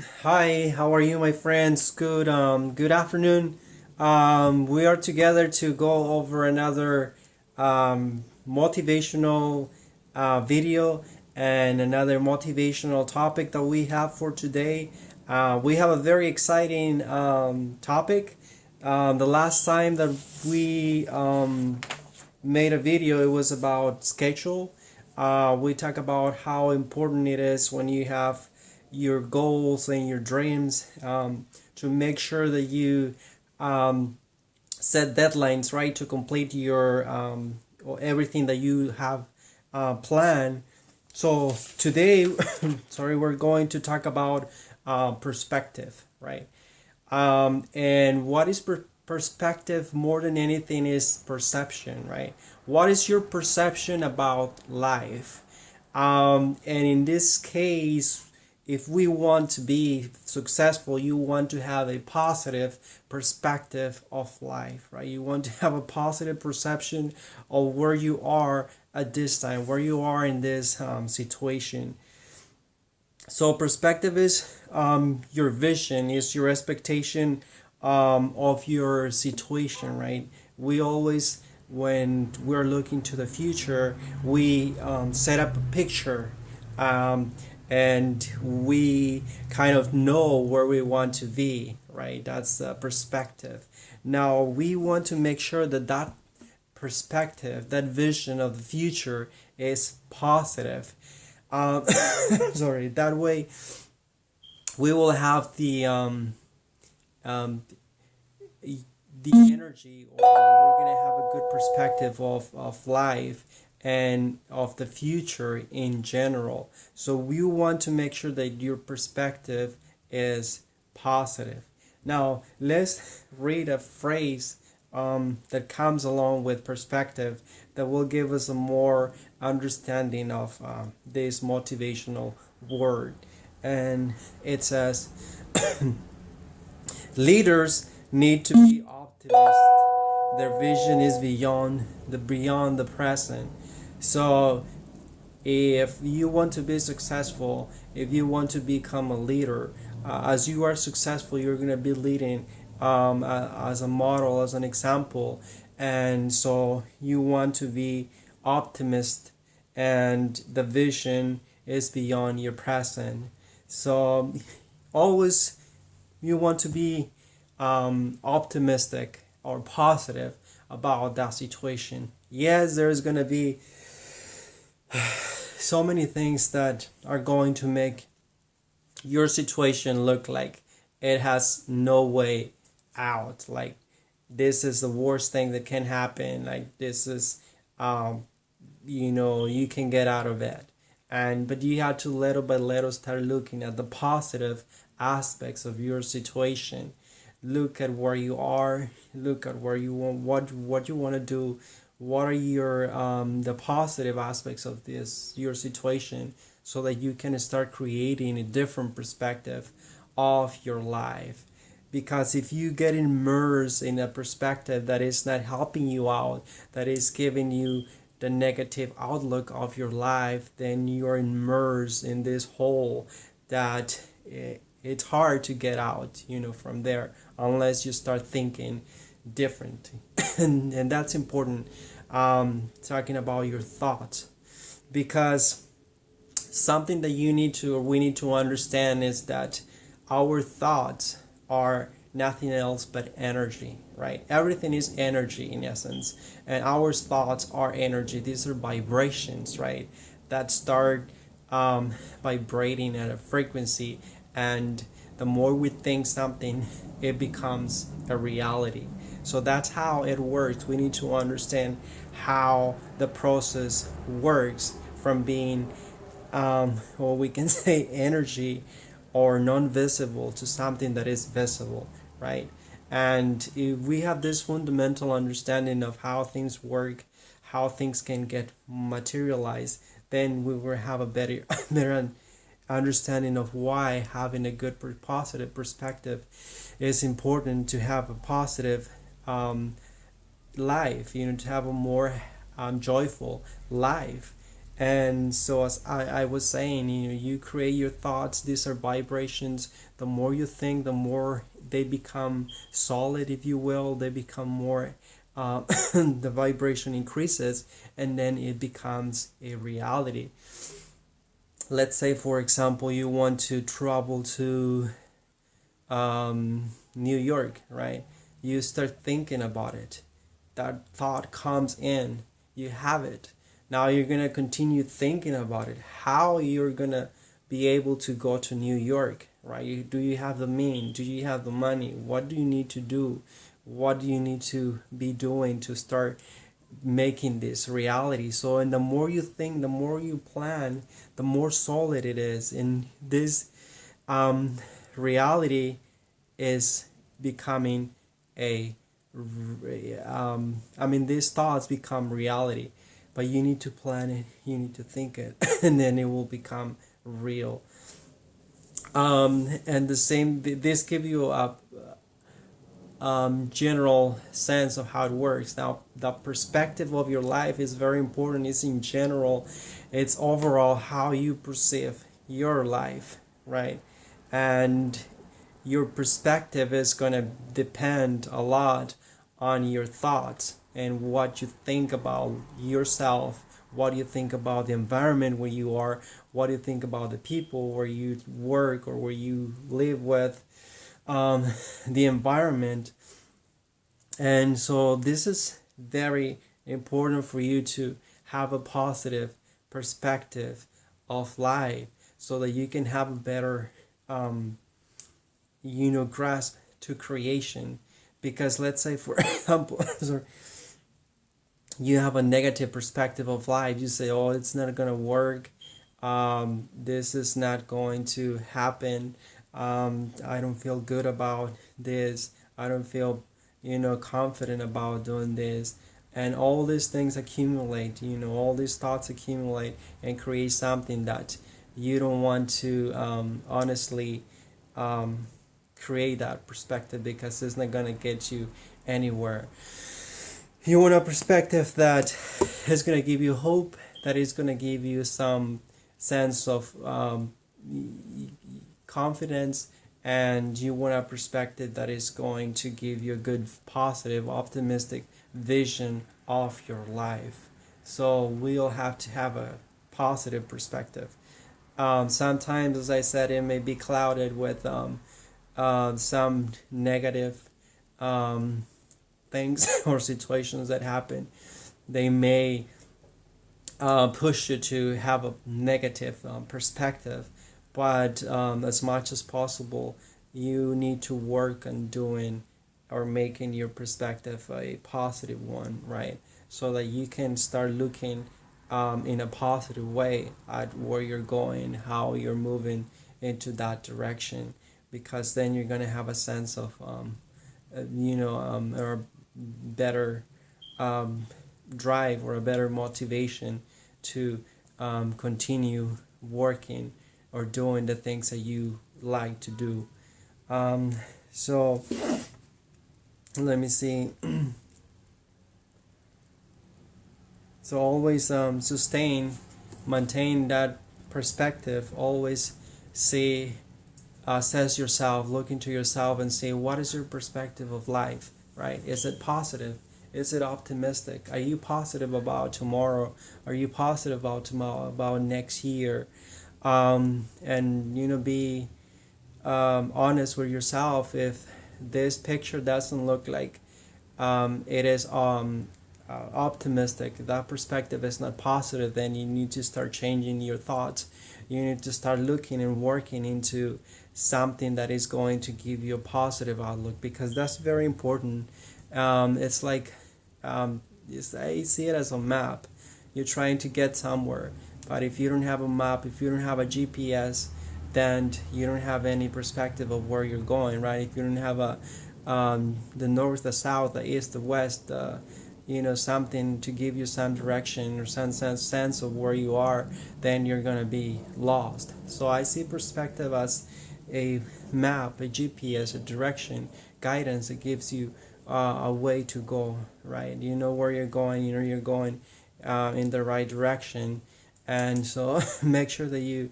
Hi, how are you, my friends? Good afternoon. We are together to go over another motivational video and another motivational topic that we have for today. We have a very exciting topic. The last time that we made a video, it was about schedule. We talk about how important it is when you have your goals and your dreams, to make sure that you set deadlines, right, to complete your or everything that you have planned. So today, sorry, we're going to talk about perspective, right? And what is perspective more than anything is perception, right? What is your perception about life? And in this case, if we want to be successful, you want to have a positive perspective of life, right? You want to have a positive perception of where you are at this time, where you are in this situation. So perspective is your vision, is your expectation of your situation, right? We always, when we're looking to the future, we set up a picture, um, and we kind of know where we want to be, right? That's perspective. Now we want to make sure that that perspective, that vision of the future is positive. Um, sorry, that way we will have um, the energy, or we're going to have a good perspective of life and of the future in general. So we want to make sure that your perspective is positive. Now let's read a phrase that comes along with perspective that will give us a more understanding of this motivational word. And it says, leaders need to be optimists. Their vision is beyond the present. So if you want to be successful, if you want to become a leader, as you are successful, you're going to be leading as a model, as an example. And so you want to be optimist, and the vision is beyond your present. So always you want to be optimistic or positive about that situation. Yes, there's going to be so many things that are going to make your situation look like it has no way out. Like, this is the worst thing that can happen. Like, this is, you can get out of it. But you have to little by little start looking at the positive aspects of your situation. Look at where you are. Look at where you want, what you want to do. What are your the positive aspects of this your situation, so that you can start creating a different perspective of your life. Because if you get immersed in a perspective that is not helping you out, that is giving you the negative outlook of your life, then you're immersed in this hole that it's hard to get out, from there, unless you start thinking different. And that's important, talking about your thoughts, because something that you need to, or we need to understand, is that our thoughts are nothing else but energy, right? Everything is energy in essence, and our thoughts are energy. These are vibrations, right, that start vibrating at a frequency, and the more we think something, it becomes a reality. So that's how it works. We need to understand how the process works, from being or we can say energy, or non-visible, to something that is visible, right? And if we have this fundamental understanding of how things work, how things can get materialized, then we will have a better better understanding of why having a good positive perspective is important, to have a positive life, to have a more joyful life. And so as I was saying, you create your thoughts. These are vibrations. The more you think, the more they become solid, if you will. They become more, the vibration increases, and then it becomes a reality. Let's say, for example, you want to travel to New York, right? You start thinking about it. That thought comes in. You have it. Now you're going to continue thinking about it. How you're going to be able to go to New York, right? Do you have the means? Do you have the money? What do you need to do? What do you need to be doing to start making this reality? So, and the more you think, the more you plan, the more solid it is. And this reality is becoming these thoughts become reality, but you need to plan it, you need to think it, and then it will become real. And the same, this give you a general sense of how it works. Now, the perspective of your life is very important. It's in general, it's overall how you perceive your life, right? And your perspective is going to depend a lot on your thoughts and what you think about yourself, what do you think about the environment where you are, what do you think about the people where you work or where you live with, the environment. And so this is very important for you to have a positive perspective of life so that you can have a better grasp to creation. Because let's say, for example, you have a negative perspective of life. You say, oh, it's not going to work. This is not going to happen. I don't feel good about this. I don't feel, confident about doing this. And all these things accumulate, all these thoughts accumulate and create something that you don't want to honestly create that perspective, because it's not going to get you anywhere. You want a perspective that is going to give you hope, that is going to give you some sense of confidence, and you want a perspective that is going to give you a good, positive, optimistic vision of your life. So we'll have to have a positive perspective. Sometimes, as I said, it may be clouded with some negative things or situations that happen. They may push you to have a negative perspective, but as much as possible, you need to work on doing or making your perspective a positive one, right? So that you can start looking in a positive way at where you're going, how you're moving into that direction, because then you're going to have a sense of, or better drive or a better motivation to continue working or doing the things that you like to do. So let me see. So always maintain that perspective. Always see, assess yourself, look into yourself and say, what is your perspective of life, right? Is it positive? Is it optimistic? Are you positive about tomorrow? Are you positive about tomorrow, about next year? And be honest with yourself. If this picture doesn't look like it is optimistic, that perspective is not positive, then you need to start changing your thoughts. You need to start looking and working into something that is going to give you a positive outlook, because that's very important. It's like, I see it as a map. You're trying to get somewhere, but if you don't have a map, if you don't have a GPS, then you don't have any perspective of where you're going, right? If you don't have the north, the south, the east, the west, something to give you some direction or some sense of where you are, then you're going to be lost. So I see perspective as a map, a GPS, a direction, guidance that gives you a way to go, right? You know where you're going, you're going in the right direction, And so make sure that you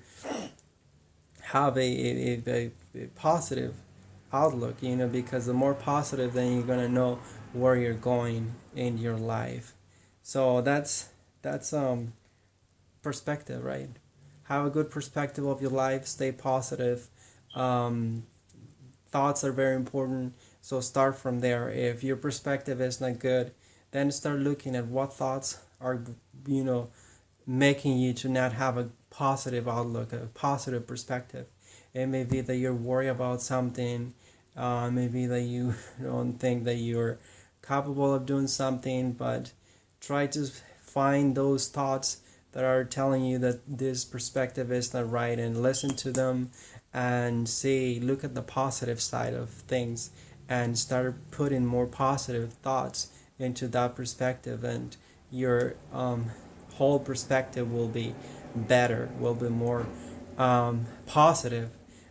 have a positive outlook, because the more positive, then you're gonna know where you're going in your life. So that's perspective, right? Have a good perspective of your life. Stay positive. Um, Thoughts are very important. So start from there. If your perspective is not good, then start looking at what thoughts are, you know, making you to not have a positive outlook, a positive perspective. It may be that you're worried about something, maybe that you don't think that you're capable of doing something, but try to find those thoughts that are telling you that this perspective is not right, and listen to them and see, look at the positive side of things, and start putting more positive thoughts into that perspective, and your whole perspective will be better, will be more positive,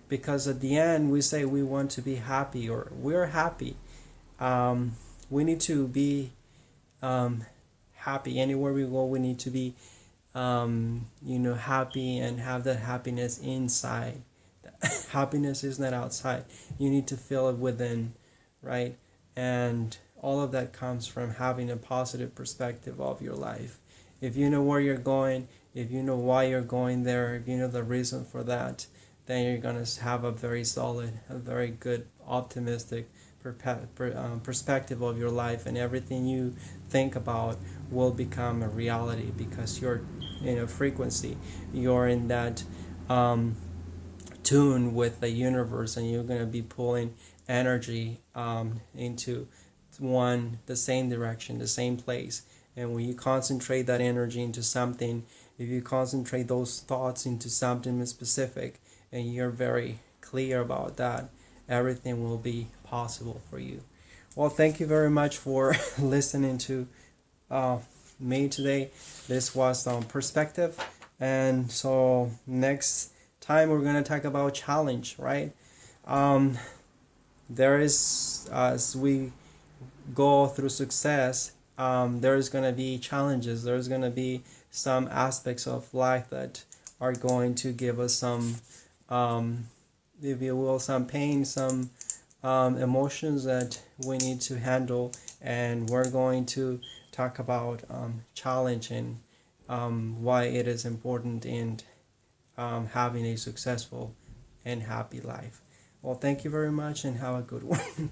because at the end we say we want to be happy, or we're happy. um, we need to be um, happy anywhere we go. We need to be happy, and have that happiness inside. Happiness is not outside. You need to feel it within, right? And all of that comes from having a positive perspective of your life. If you know where you're going, if you know why you're going there, if you know the reason for that, then you're going to have a very solid, a very good, optimistic perspective of your life, and everything you think about will become a reality, because you're in a frequency, you're in that tune with the universe, and you're going to be pulling energy into the same direction, the same place. And when you concentrate that energy into something, if you concentrate those thoughts into something specific, and you're very clear about that, everything will be possible for you. Well, thank you very much for listening to uh, me today. This was perspective. And so next time we're going to talk about challenge, right? um, there is, as we go through success, there's going to be challenges. There's going to be some aspects of life that are going to give us some, if you will, some pain, some emotions that we need to handle. And we're going to talk about challenge, and why it is important in having a successful and happy life. Well, thank you very much, and have a good one.